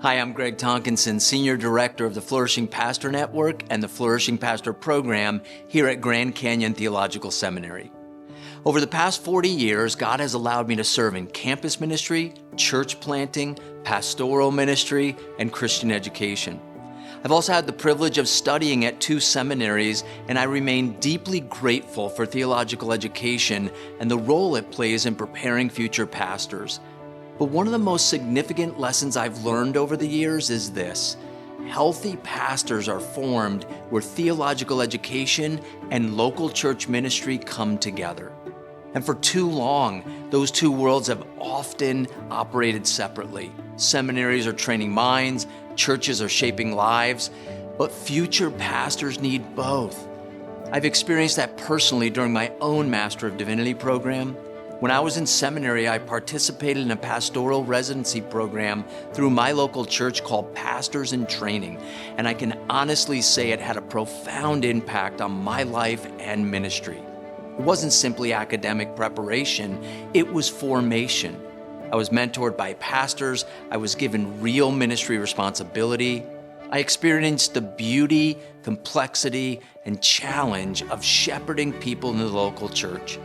Hi, I'm Greg Tonkinson, Senior Director of the Flourishing Pastor Network and the Flourishing Pastor Program here at Grand Canyon Theological Seminary. Over the past 40 years, God has allowed me to serve in campus ministry, church planting, pastoral ministry, and Christian education. I've also had the privilege of studying at 2 seminaries, and I remain deeply grateful for theological education and the role it plays in preparing future pastors. But one of the most significant lessons I've learned over the years is this: healthy pastors are formed where theological education and local church ministry come together. And for too long, those two worlds have often operated separately. Seminaries are training minds, churches are shaping lives, but future pastors need both. I've experienced that personally during my own Master of Divinity program. When I was in seminary, I participated in a pastoral residency program through my local church called Pastors in Training, and I can honestly say it had a profound impact on my life and ministry. It wasn't simply academic preparation, it was formation. I was mentored by pastors, I was given real ministry responsibility. I experienced the beauty, complexity, and challenge of shepherding people in the local church.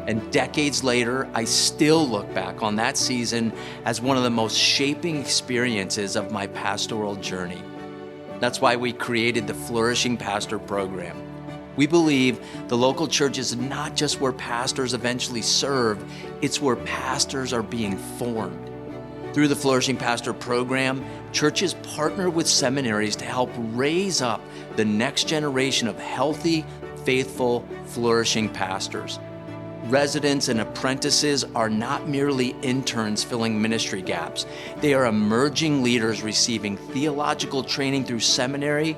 And decades later, I still look back on that season as one of the most shaping experiences of my pastoral journey. That's why we created the Flourishing Pastor Program. We believe the local church is not just where pastors eventually serve, it's where pastors are being formed. Through the Flourishing Pastor Program, churches partner with seminaries to help raise up the next generation of healthy, faithful, flourishing pastors. Residents and apprentices are not merely interns filling ministry gaps. They are emerging leaders receiving theological training through seminary,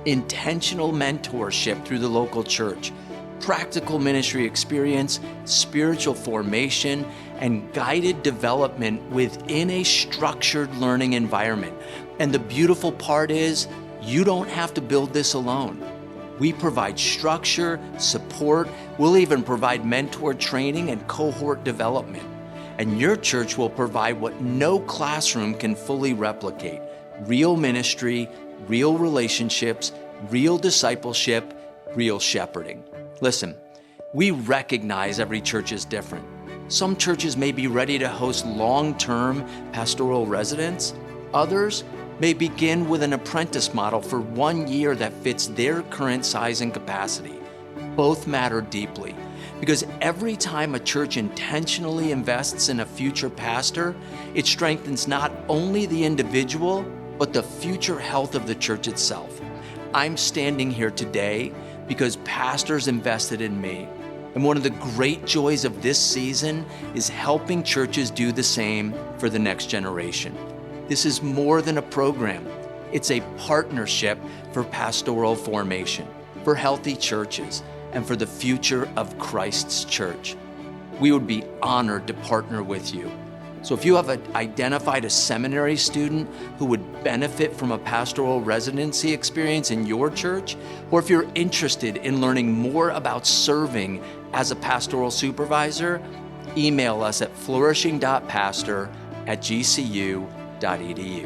intentional mentorship through the local church, practical ministry experience, spiritual formation, and guided development within a structured learning environment. And the beautiful part is, you don't have to build this alone. We provide structure, support, we'll even provide mentor training and cohort development. And your church will provide what no classroom can fully replicate: real ministry, real relationships, real discipleship, real shepherding. Listen, we recognize every church is different. Some churches may be ready to host long-term pastoral residents. Others may begin with an apprentice model for 1 year that fits their current size and capacity. Both matter deeply, because every time a church intentionally invests in a future pastor, it strengthens not only the individual, but the future health of the church itself. I'm standing here today because pastors invested in me. And one of the great joys of this season is helping churches do the same for the next generation. This is more than a program. It's a partnership for pastoral formation, for healthy churches, and for the future of Christ's church. We would be honored to partner with you. So if you have identified a seminary student who would benefit from a pastoral residency experience in your church, or if you're interested in learning more about serving as a pastoral supervisor, email us at flourishing.pastor@gcu.edu.